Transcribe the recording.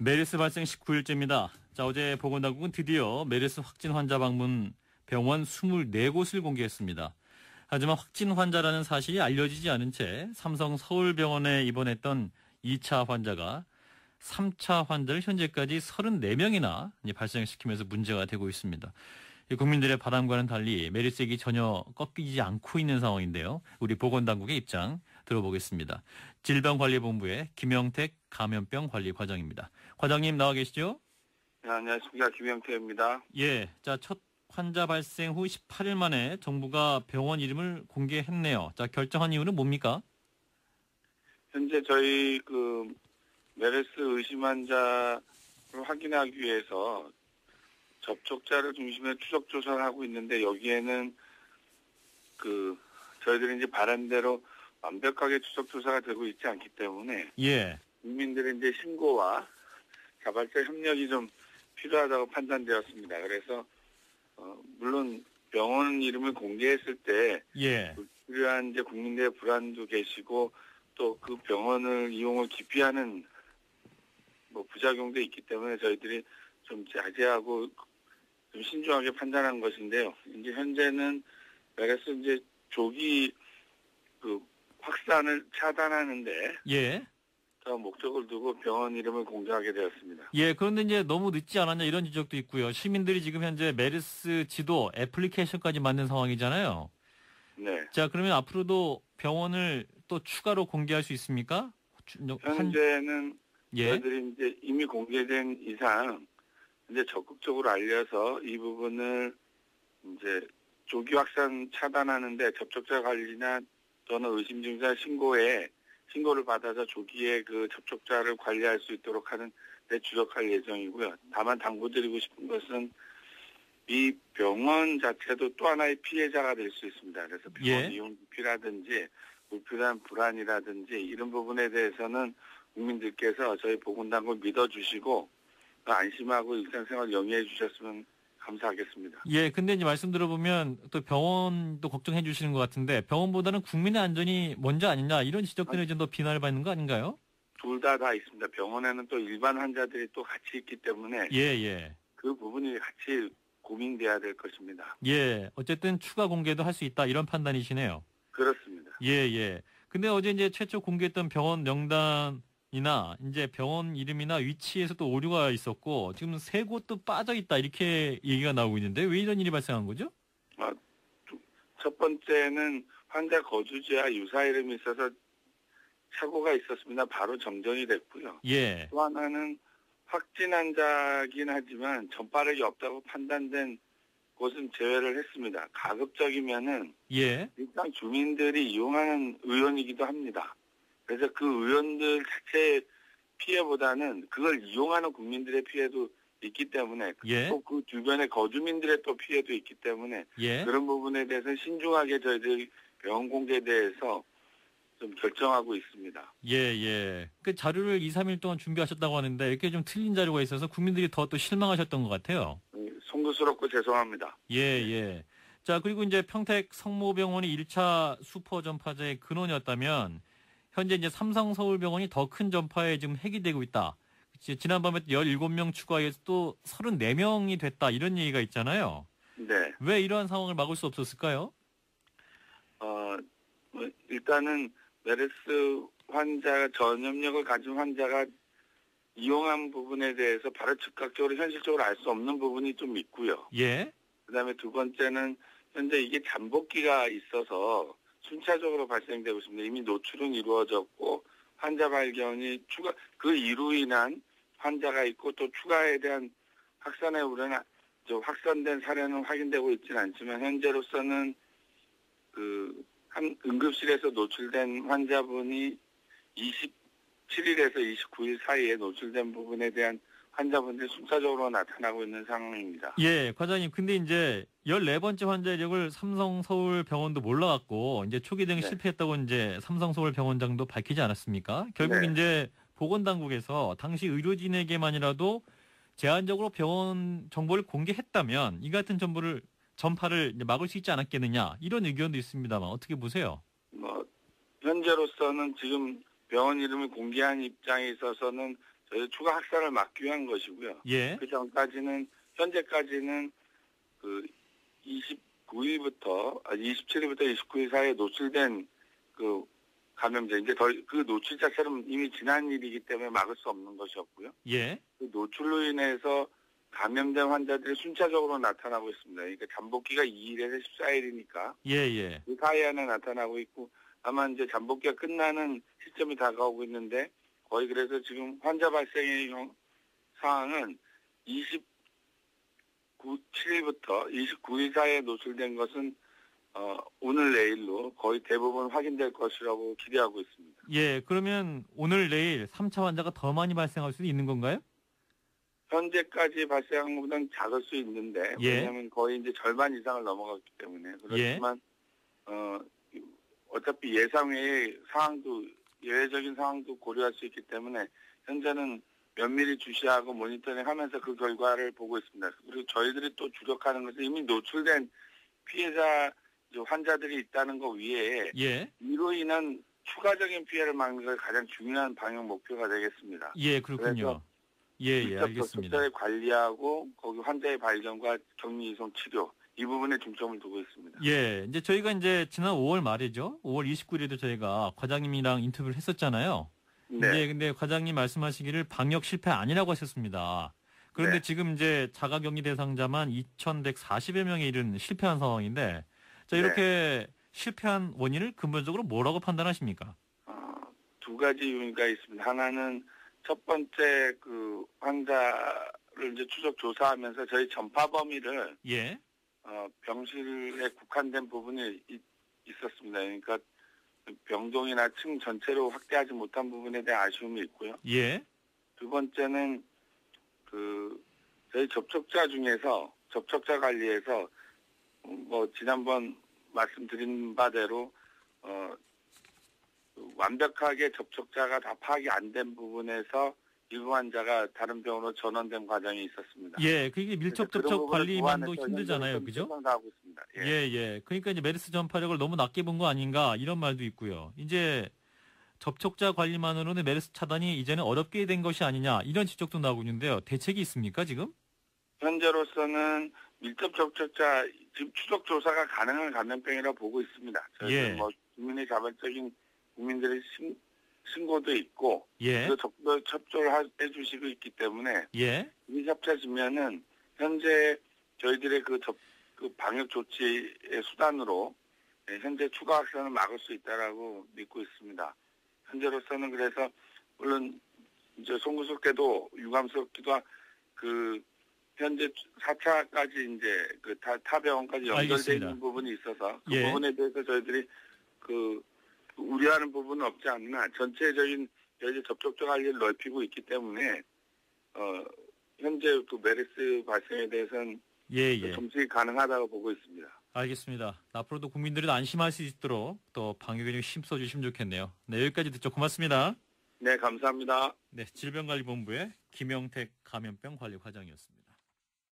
메르스 발생 19일째입니다. 자, 어제 보건당국은 드디어 메르스 확진 환자 방문 병원 24곳을 공개했습니다. 하지만 확진 환자라는 사실이 알려지지 않은 채 삼성 서울병원에 입원했던 2차 환자가 3차 환자를 현재까지 34명이나 발생시키면서 문제가 되고 있습니다. 국민들의 바람과는 달리 메르스액이 전혀 꺾이지 않고 있는 상황인데요. 우리 보건당국의 입장 들어보겠습니다. 질병관리본부의 김영택 감염병관리과장입니다. 과장님 나와 계시죠? 네, 안녕하십니까. 김영택입니다. 예, 자, 첫 환자 발생 후 18일 만에 정부가 병원 이름을 공개했네요. 자, 결정한 이유는 뭡니까? 현재 저희 메르스 의심 환자를 확인하기 위해서 접촉자를 중심에 추적 조사를 하고 있는데 여기에는 저희들이 이제 바람대로 완벽하게 추적 조사가 되고 있지 않기 때문에 예. 국민들의 이제 신고와 자발적 협력이 좀 필요하다고 판단되었습니다. 그래서 물론 병원 이름을 공개했을 때 예. 불필요한 이제 국민들의 불안도 계시고 또 그 병원을 이용을 기피하는 부작용도 있기 때문에 저희들이 좀 자제하고 좀 신중하게 판단한 것인데요. 이제 현재는 메르스 이제 조기 확산을 차단하는데 예. 더 목적을 두고 병원 이름을 공개하게 되었습니다. 예, 그런데 이제 너무 늦지 않았냐 이런 지적도 있고요. 시민들이 지금 현재 메르스 지도 애플리케이션까지 만든 상황이잖아요. 네. 자, 그러면 앞으로도 병원을 또 추가로 공개할 수 있습니까? 현재는 예. 저희들이 이제 이미 공개된 이상 이제 적극적으로 알려서 이 부분을 이제 조기 확산 차단하는데 접촉자 관리나 또는 의심 증상 신고를 받아서 조기에 그 접촉자를 관리할 수 있도록 하는 데 주력할 예정이고요. 다만 당부드리고 싶은 것은 이 병원 자체도 또 하나의 피해자가 될 수 있습니다. 그래서 병원 이용 기피라든지 불필요한 불안이라든지 이런 부분에 대해서는 국민들께서 저희 보건당국을 믿어주시고 안심하고 일상생활 영위해 주셨으면 감사하겠습니다. 예, 근데 이제 말씀 들어보면 또 병원도 걱정해 주시는 것 같은데 병원보다는 국민의 안전이 먼저 아니냐 이런 지적들이 좀 더 비난을 받는 거 아닌가요? 둘 다 있습니다. 병원에는 또 일반 환자들이 또 같이 있기 때문에 예. 그 부분이 같이 고민돼야 될 것입니다. 예, 어쨌든 추가 공개도 할 수 있다 이런 판단이시네요. 그렇습니다. 예. 근데 어제 이제 최초 공개했던 병원 명단이나 이제 병원 이름이나 위치에서 또 오류가 있었고 지금 3곳도 빠져 있다 이렇게 얘기가 나오고 있는데 왜 이런 일이 발생한 거죠? 첫 번째는 환자 거주지와 유사 이름이 있어서 착오가 있었습니다. 바로 정정이 됐고요. 예. 또 하나는 확진 환자긴 하지만 전파력이 없다고 판단된 곳은 제외를 했습니다. 가급적이면은 예. 일단 주민들이 이용하는 의원이기도 합니다. 그래서 그 의원들 자체의 피해보다는 그걸 이용하는 국민들의 피해도 있기 때문에 예. 또 그 주변의 거주민들의 또 피해도 있기 때문에 예. 그런 부분에 대해서 신중하게 저희들이 병원 공개에 대해서 좀 결정하고 있습니다. 예. 그 자료를 2, 3일 동안 준비하셨다고 하는데 이렇게 좀 틀린 자료가 있어서 국민들이 더 또 실망하셨던 것 같아요. 송구스럽고 죄송합니다. 예. 자, 그리고 이제 평택 성모병원이 1차 수퍼 전파제의 근원이었다면 현재 이제 삼성 서울병원이 더 큰 전파에 지금 해기되고 있다. 지난밤에 17명 추가해서 또 34명이 됐다 이런 얘기가 있잖아요. 네. 왜 이러한 상황을 막을 수 없었을까요? 일단은 메르스 환자 전염력을 가진 환자가 이용한 부분에 대해서 바로 즉각적으로 현실적으로 알 수 없는 부분이 좀 있고요. 예. 그다음에 두 번째는 현재 이게 잠복기가 있어서 순차적으로 발생되고 있습니다. 이미 노출은 이루어졌고 환자 발견이 그 이로 인한 환자가 있고 또 추가에 대한 확산의 우려는 확산된 사례는 확인되고 있지는 않지만 현재로서는 한 응급실에서 노출된 환자분이 27일에서 29일 사이에 노출된 부분에 대한 환자분들이 순차적으로 나타나고 있는 상황입니다. 예, 과장님. 근데 이제 14번째 환자 이력을 삼성 서울병원도 몰라갖고 이제 초기 대응 실패했다고 이제 삼성 서울병원장도 밝히지 않았습니까? 결국 이제 보건당국에서 당시 의료진에게만이라도 제한적으로 병원 정보를 공개했다면 이 같은 전파를 막을 수 있지 않았겠느냐 이런 의견도 있습니다만 어떻게 보세요? 현재로서는 지금 병원 이름을 공개한 입장에 있어서는 저희 추가 확산을 막기 위한 것이고요. 예. 그 전까지는 현재까지는 그 27일부터 29일 사이에 노출된 그 감염자 이제 그 노출 자체는 이미 지난 일이기 때문에 막을 수 없는 것이었고요. 예. 그 노출로 인해서 감염된 환자들이 순차적으로 나타나고 있습니다. 그러니까 잠복기가 2일에서 14일이니까 예. 그 사이 안에 나타나고 있고 아마 이제 잠복기가 끝나는 시점이 다가오고 있는데 거의 그래서 지금 환자 발생의 상황은 7일부터 29일 사이에 노출된 것은 오늘 내일로 거의 대부분 확인될 것이라고 기대하고 있습니다. 예. 그러면 오늘 내일 3차 환자가 더 많이 발생할 수도 있는 건가요? 현재까지 발생한 것보다는 작을 수 있는데 예. 왜냐하면 거의 이제 절반 이상을 넘어갔기 때문에 그렇지만 어차피 예상외의 상황도 예외적인 상황도 고려할 수 있기 때문에 현재는 면밀히 주시하고 모니터링하면서 그 결과를 보고 있습니다. 그리고 저희들이 또 주력하는 것은 이미 노출된 피해자 환자들이 있다는 것 위에 예. 이로 인한 추가적인 피해를 막는 것이 가장 중요한 방역 목표가 되겠습니다. 예, 그렇군요. 예, 밀접 알겠습니다. 접촉자를 관리하고 거기 환자의 발견과 격리 이송 치료 이 부분에 중점을 두고 있습니다. 예, 이제 저희가 이제 지난 5월 말이죠. 5월 29일에도 저희가 과장님이랑 인터뷰를 했었잖아요. 네. 근데 과장님 말씀하시기를 방역 실패 아니라고 하셨습니다. 그런데 네. 지금 이제 자가격리 대상자만 2,140여 명에 이른 실패한 상황인데, 자, 이렇게 실패한 원인을 근본적으로 뭐라고 판단하십니까? 두 가지 이유가 있습니다. 하나는 첫 번째 그 환자를 이제 추적 조사하면서 저희 전파 범위를 예, 병실에 국한된 부분이 있었습니다. 그러니까 병동이나 층 전체로 확대하지 못한 부분에 대한 아쉬움이 있고요. 예, 두 번째는 그 저희 접촉자 중에서 접촉자 관리에서 뭐 지난번 말씀드린 바대로 완벽하게 접촉자가 다 파악이 안 된 부분에서 일부 환자가 다른 병원으로 전원된 과정이 있었습니다. 예, 그게 밀접 접촉 관리만도 힘들잖아요, 그죠? 하고 있습니다. 예. 그러니까 이제 메르스 전파력을 너무 낮게 본 거 아닌가 이런 말도 있고요. 이제 접촉자 관리만으로는 메르스 차단이 이제는 어렵게 된 것이 아니냐 이런 지적도 나오고 있는데요. 대책이 있습니까 지금? 현재로서는 밀접 접촉자 지금 추적 조사가 가능한 감염병이라고 보고 있습니다. 저희는 뭐 국민의 자발적인 국민들의 신고도 있고 또 적극 협조를 해주시고 있기 때문에 이 합쳐지면은 현재 저희들의 그 방역 조치의 수단으로 현재 추가 확산을 막을 수 있다라고 믿고 있습니다. 현재로서는 그래서 물론 이제 송구스럽게도 유감스럽기도 그 현재 4차까지 이제 그 타 병원까지 연결되어 있는 부분이 있어서 그 부분에 대해서 저희들이 우려하는 부분은 없지 않으나 전체적인 저희 접촉자 관리를 넓히고 있기 때문에 현재 그 메르스 발생에 대해서는 점식이 가능하다고 보고 있습니다. 알겠습니다. 앞으로도 국민들이 안심할 수 있도록 또 방역에 좀 힘써주시면 좋겠네요. 네, 여기까지 듣죠. 고맙습니다. 네, 감사합니다. 네, 질병관리본부의 김영택 감염병 관리 과장이었습니다.